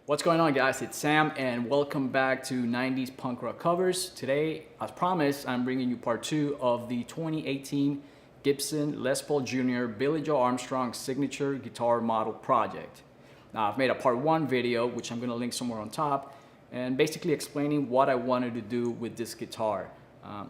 What's going on, guys? It's Sam and welcome back to 90s punk rock covers. Today, as promised, I'm bringing you part 2 of the 2018 Gibson Les Paul Jr. Billie Joe Armstrong signature guitar model project. Now, I've made a part 1 video, which I'm going to link somewhere on top, and basically explaining what I wanted to do with this guitar.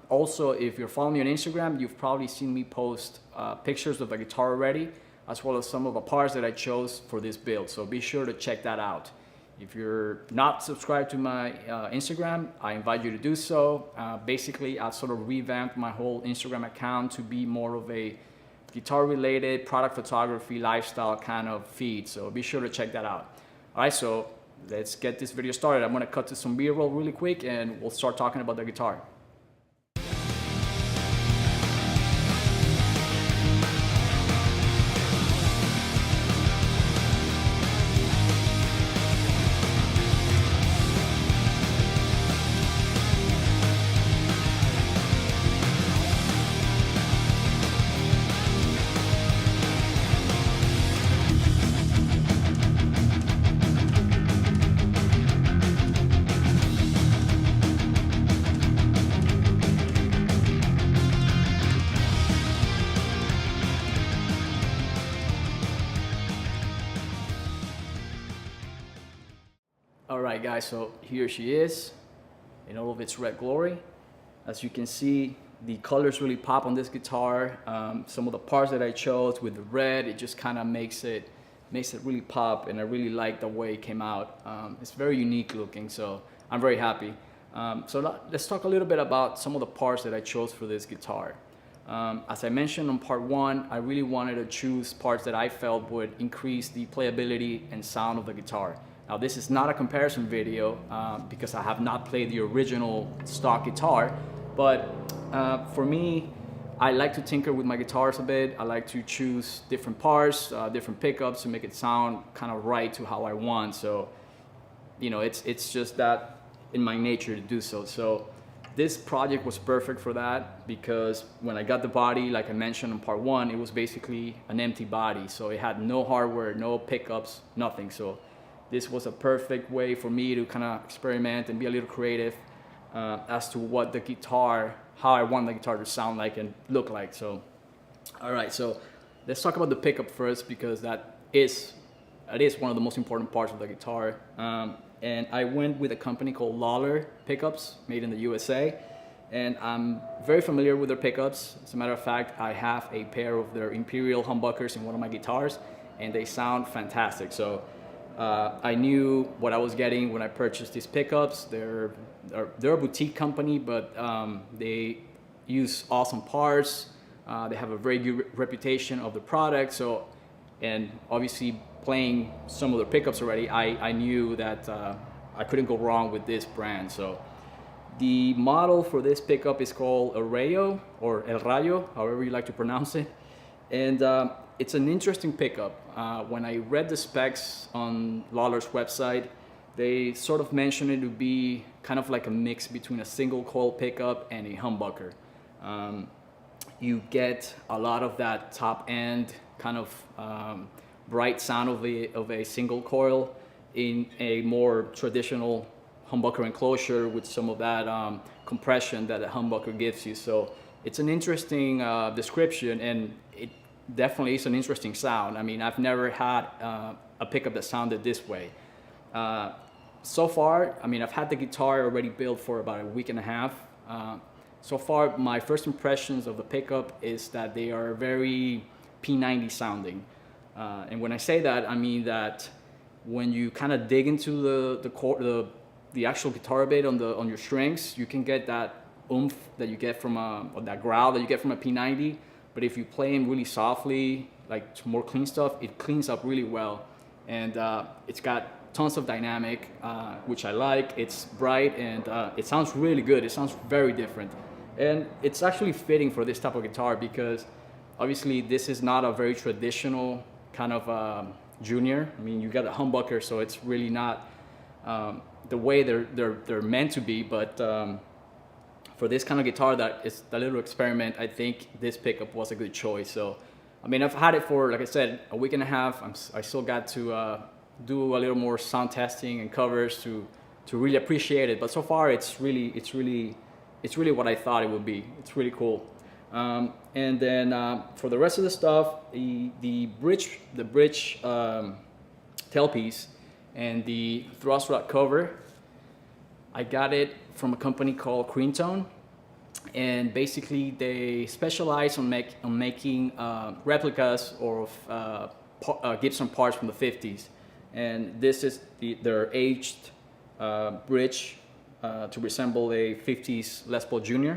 Also, if you're following me on Instagram, you've probably seen me post pictures of the guitar already, as well as some of the parts that I chose for this build, so be sure to check that out. If you're not subscribed to my Instagram, I invite you to do so. Basically, I've sort of revamped my whole Instagram account to be more of a guitar-related, product photography, lifestyle kind of feed. So be sure to check that out. All right, so let's get this video started. I'm gonna cut to some B-roll really quick and we'll start talking about the guitar. Alright guys, so here she is in all of its red glory. As you can see, the colors really pop on this guitar. Some of the parts that I chose with the red, it just kind of makes it really pop, and I really like the way it came out. It's very unique looking, so I'm very happy. So let's talk a little bit about some of the parts that I chose for this guitar. As I mentioned on part 1, I really wanted to choose parts that I felt would increase the playability and sound of the guitar. Now, this is not a comparison video because I have not played the original stock guitar, but for me, I like to tinker with my guitars a bit. I like to choose different parts, different pickups to make it sound kind of right to how I want. So, you know, it's just that in my nature to do so. So this project was perfect for that because when I got the body, like I mentioned in part 1, it was basically an empty body. So it had no hardware, no pickups, nothing. So this was a perfect way for me to kind of experiment and be a little creative as to what the guitar, how I want the guitar to sound like and look like. So, all right, so let's talk about the pickup first because that is one of the most important parts of the guitar. And I went with a company called Lawler Pickups, made in the USA. And I'm very familiar with their pickups. As a matter of fact, I have a pair of their Imperial humbuckers in one of my guitars, and they sound fantastic. So I knew what I was getting when I purchased these pickups. They're a boutique company, but they use awesome parts. They have a very good reputation of the product. So, and obviously playing some of the pickups already, I knew that I couldn't go wrong with this brand. So the model for this pickup is called a Rayo or El Rayo, however you like to pronounce it. And it's an interesting pickup. When I read the specs on Lawler's website, they sort of mentioned it to be kind of like a mix between a single coil pickup and a humbucker. You get a lot of that top end kind of bright sound of a single coil in a more traditional humbucker enclosure with some of that compression that a humbucker gives you. So it's an interesting description, and it definitely is an interesting sound. I mean, I've never had a pickup that sounded this way. So far, I mean, I've had the guitar already built for about a week and a half. So far, my first impressions of the pickup is that they are very P90 sounding. And when I say that, I mean that when you kind of dig into the actual guitar a bit on your strings, you can get that oomph that you get from or that growl that you get from a P90. But if you play them really softly, like more clean stuff, it cleans up really well. And it's got tons of dynamic, which I like. It's bright and it sounds really good. It sounds very different. And it's actually fitting for this type of guitar because obviously this is not a very traditional kind of junior. I mean, you got a humbucker, so it's really not the way they're meant to be. But for this kind of guitar that is a little experiment, I think this pickup was a good choice. So, I mean, I've had it for, like I said, a week and a half. I still got to do a little more sound testing and covers to really appreciate it. But so far, it's really what I thought it would be. It's really cool. And then for the rest of the stuff, the bridge tailpiece and the thrust rod cover, I got it from a company called Creamtone, and basically they specialize on making replicas of Gibson parts from the 50s, and this is their aged bridge to resemble a 50s Les Paul Jr.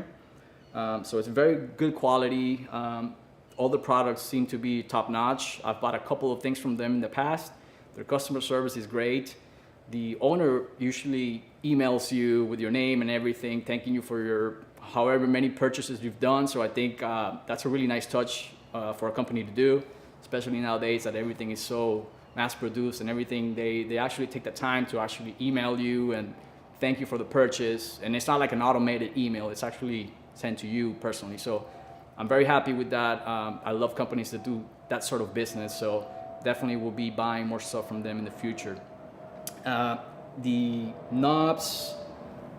So it's very good quality. All the products seem to be top notch. I've bought a couple of things from them in the past. Their customer service is great. The owner usually emails you with your name and everything, thanking you for your however many purchases you've done. So I think that's a really nice touch for a company to do, especially nowadays that everything is so mass produced and everything. They actually take the time to actually email you and thank you for the purchase. And it's not like an automated email, it's actually sent to you personally. So I'm very happy with that. I love companies that do that sort of business. So definitely will be buying more stuff from them in the future. The knobs,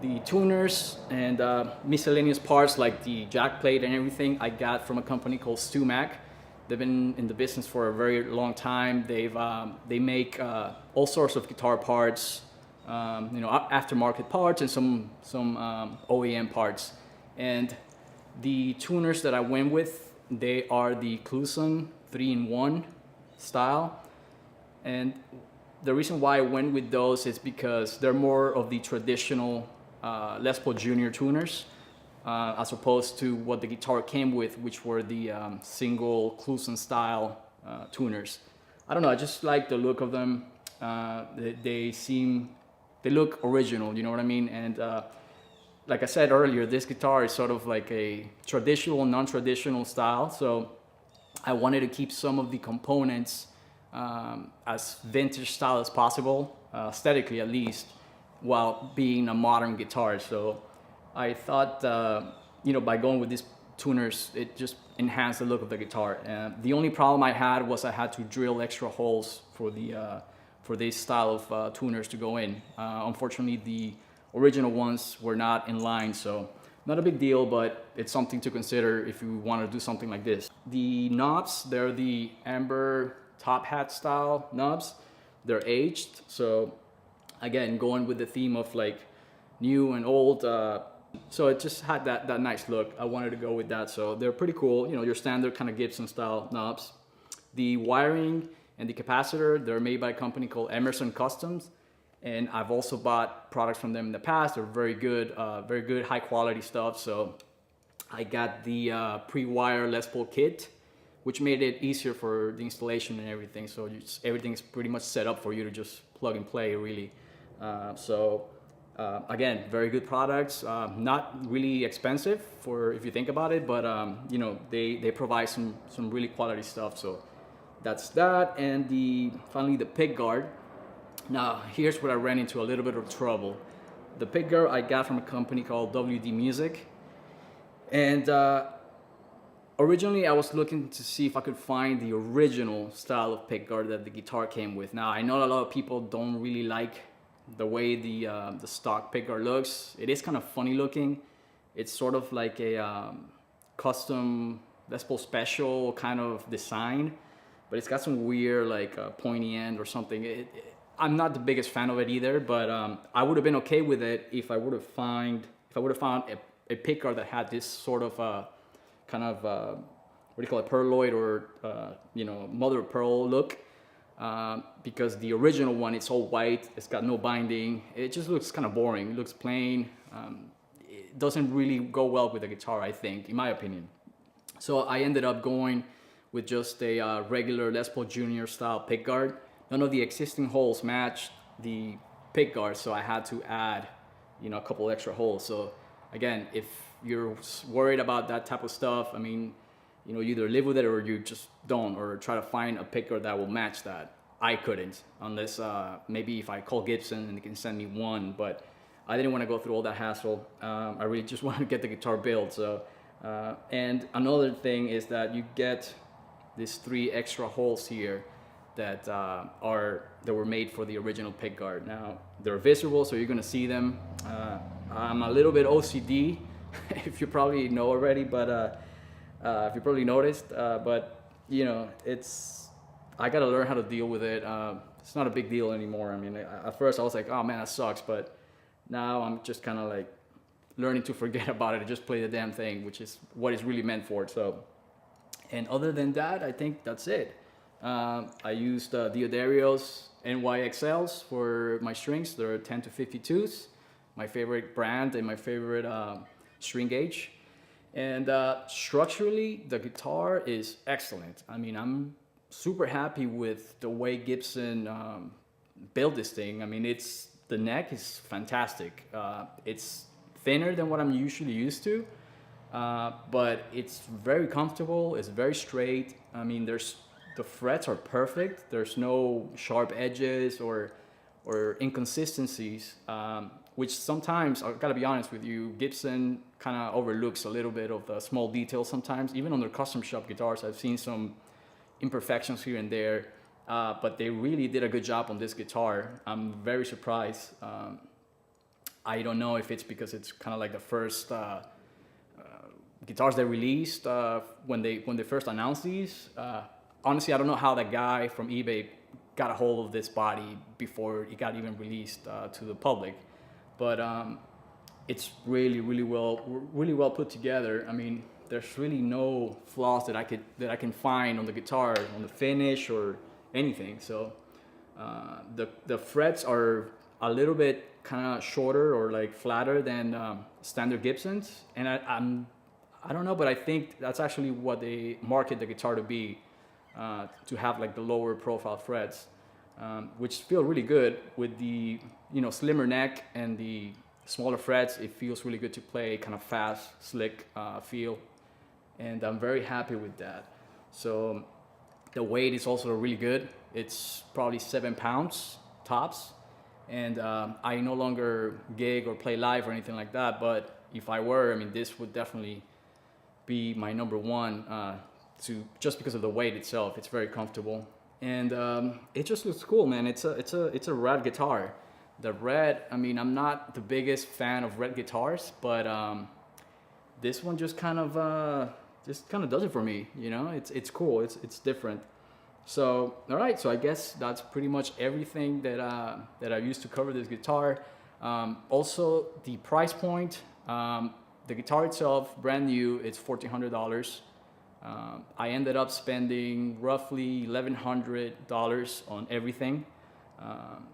the tuners, and miscellaneous parts like the jack plate and everything I got from a company called Suhr. They've been in the business for a very long time. They make all sorts of guitar parts, aftermarket parts and some OEM parts. And the tuners that I went with, they are the Kluson 3-in-1 style. And the reason why I went with those is because they're more of the traditional Les Paul Jr. tuners, as opposed to what the guitar came with, which were the single Kluson style tuners. I don't know, I just like the look of them. They look original, you know what I mean? And like I said earlier, this guitar is sort of like a traditional, non-traditional style. So I wanted to keep some of the components as vintage style as possible, aesthetically at least, while being a modern guitar. So I thought, by going with these tuners, it just enhanced the look of the guitar. The only problem I had was I had to drill extra holes for this style of tuners to go in. Unfortunately, the original ones were not in line, so not a big deal, but it's something to consider if you want to do something like this. The knobs, they're the amber top hat style knobs. They're aged, so again, going with the theme of like new and old, so it just had that nice look. I wanted to go with that, so they're pretty cool. Your standard kind of Gibson style knobs. The wiring and the capacitor, they're made by a company called Emerson Customs, and I've also bought products from them in the past. They're very good, high quality stuff. So I got the pre-wire Les Paul kit, which made it easier for the installation and everything. So everything's pretty much set up for you to just plug and play, really. Again, very good products. Not really expensive if you think about it, but they provide some really quality stuff. So that's that. And finally the pick guard. Now here's where I ran into a little bit of trouble. The pick guard I got from a company called WD Music, and originally I was looking to see if I could find the original style of pick guard that the guitar came with. Now I know a lot of people don't really like the way the stock pick guard looks. It is kind of funny looking. It's sort of like a custom Les Paul special kind of design, but it's got some weird like pointy end or something. I'm not the biggest fan of it either, but I would have been okay with it if I would have found a pick guard that had this sort of kind of what do you call it, pearloid or mother of pearl look. Because the original one, it's all white, it's got no binding, it just looks kind of boring, it looks plain. It doesn't really go well with the guitar, I think, in my opinion. So I ended up going with just a regular Les Paul Jr. style pick guard. None of the existing holes matched the pick guard, so I had to add a couple extra holes. So again, if you're worried about that type of stuff, I mean, you either live with it or you just don't, or try to find a pick guard that will match that. I couldn't, unless maybe if I call Gibson and they can send me one, but I didn't want to go through all that hassle. I really just wanted to get the guitar built. So, and another thing is that you get these 3 extra holes here that were made for the original pickguard. Now they're visible, so you're gonna see them. I'm a little bit OCD, if you probably know already, but if you probably noticed. But you know, I gotta learn how to deal with it. It's not a big deal anymore. I mean, at first I was like, oh man, that sucks, but now I'm just kind of like learning to forget about it and just play the damn thing, which is what it's really meant for. So, and other than that, I think that's it. I used Diodarios NYXLs for my strings. They're 10 to 52s, my favorite brand and my favorite string gauge. And structurally, the guitar is excellent. I mean, I'm super happy with the way Gibson built this thing. I mean, the neck is fantastic. It's thinner than what I'm usually used to, but it's very comfortable. It's very straight. I mean, the frets are perfect. There's no sharp edges or inconsistencies, which sometimes, I gotta be honest with you, Gibson kind of overlooks a little bit of the small details sometimes. Even on their custom shop guitars, I've seen some imperfections here and there, but they really did a good job on this guitar. I'm very surprised. I don't know if it's because it's kind of like the first guitars they released when they first announced these. Honestly, I don't know how that guy from eBay got a hold of this body before it got even released to the public, but it's really well put together. I mean, there's really no flaws that I can find on the guitar, on the finish or anything. So the frets are a little bit kind of shorter or like flatter than standard Gibsons, and I don't know, but I think that's actually what they market the guitar to be, to have like the lower profile frets, which feel really good with the slimmer neck and the smaller frets. It feels really good to play, kind of fast, slick feel, and I'm very happy with that. So the weight is also really good. It's probably 7 pounds tops, and I no longer gig or play live or anything like that, but if I were, I mean, this would definitely be my number one, just because of the weight itself. It's very comfortable, and it just looks cool, man. It's a rad guitar. The red, I mean, I'm not the biggest fan of red guitars, but this one just kind of does it for me. It's cool. It's different. So, all right. So I guess that's pretty much everything that I used to cover this guitar. Also, the price point. The guitar itself, brand new, it's $1,400. I ended up spending roughly $1,100 on everything.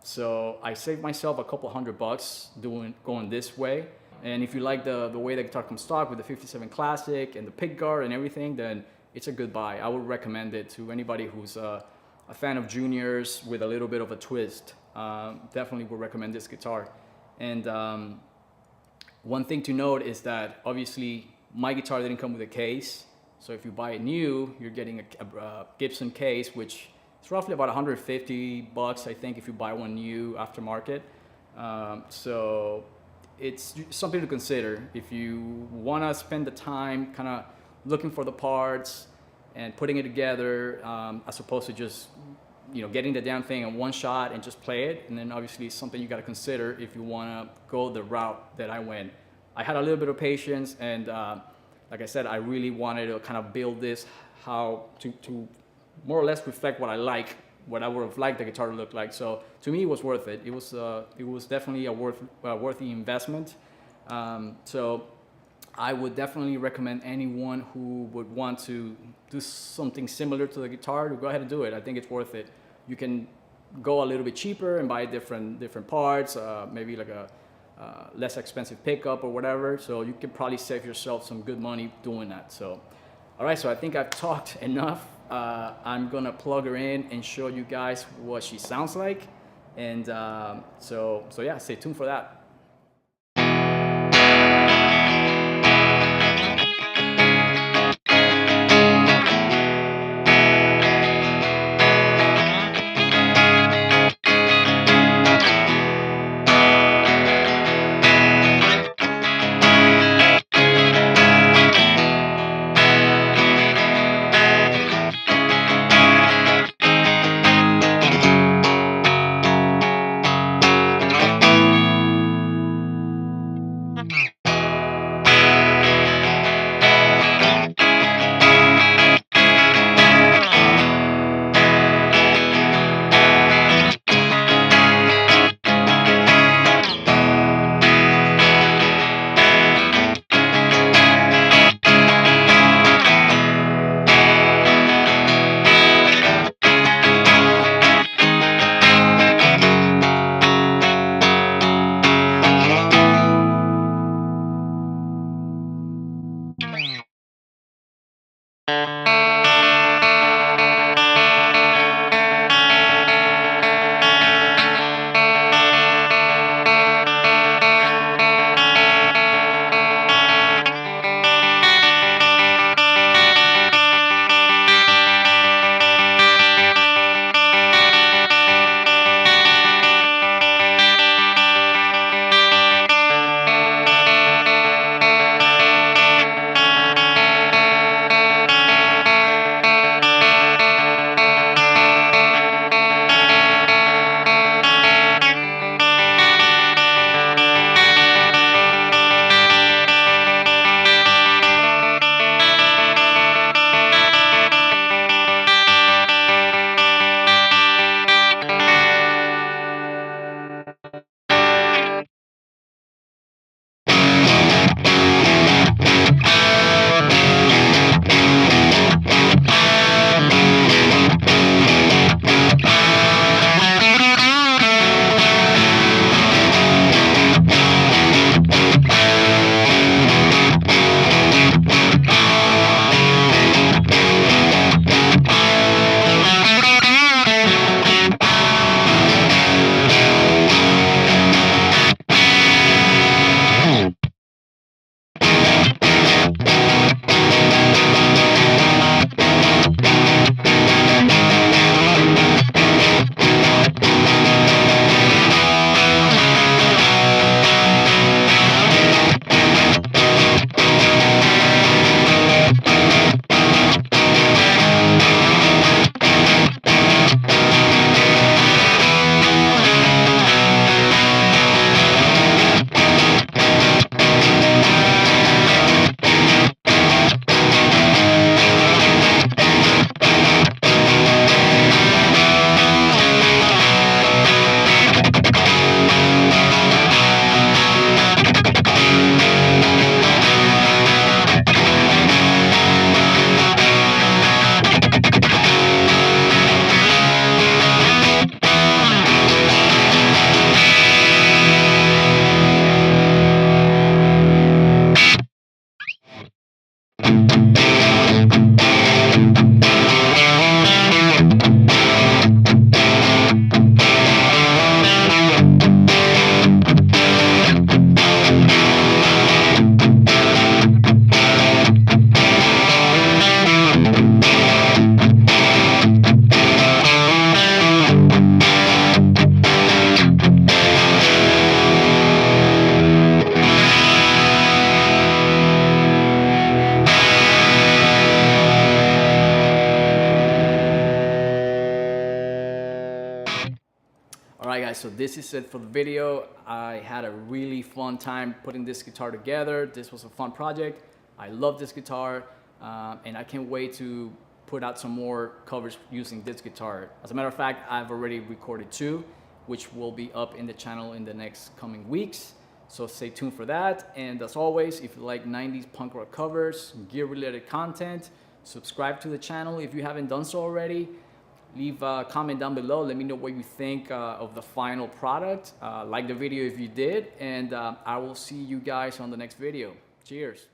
So I saved myself a couple $100 going this way. And if you like the way the guitar comes stock with the 57 Classic and the pickguard and everything, then it's a good buy. I would recommend it to anybody who's a fan of juniors with a little bit of a twist. Definitely would recommend this guitar. And one thing to note is that obviously my guitar didn't come with a case. So if you buy it new, you're getting a Gibson case, which is roughly about $150, I think, if you buy one new aftermarket. So it's something to consider if you want to spend the time kind of looking for the parts and putting it together, as opposed to just getting the damn thing in one shot and just play it. And then obviously it's something you got to consider if you want to go the route that I went. I had a little bit of patience, and like I said, I really wanted to kind of build this how to more or less reflect what I would have liked the guitar to look like. So to me, it was worth it. It was definitely a worthy investment. So I would definitely recommend anyone who would want to do something similar to the guitar to go ahead and do it. I think it's worth it. You can go a little bit cheaper and buy different parts, maybe like a less expensive pickup or whatever. So you can probably save yourself some good money doing that. So, all right, so I think I've talked enough. I'm gonna plug her in and show you guys what she sounds like. And so yeah, stay tuned for that. Alright guys, so this is it for the video. I had a really fun time putting this guitar together. This was a fun project. I love this guitar and I can't wait to put out some more covers using this guitar. As a matter of fact, I've already recorded 2, which will be up in the channel in the next coming weeks. So stay tuned for that. And as always, if you like 90s punk rock covers, gear related content, subscribe to the channel if you haven't done so already. Leave a comment down below. Let me know what you think of the final product. Like the video if you did, and I will see you guys on the next video. Cheers.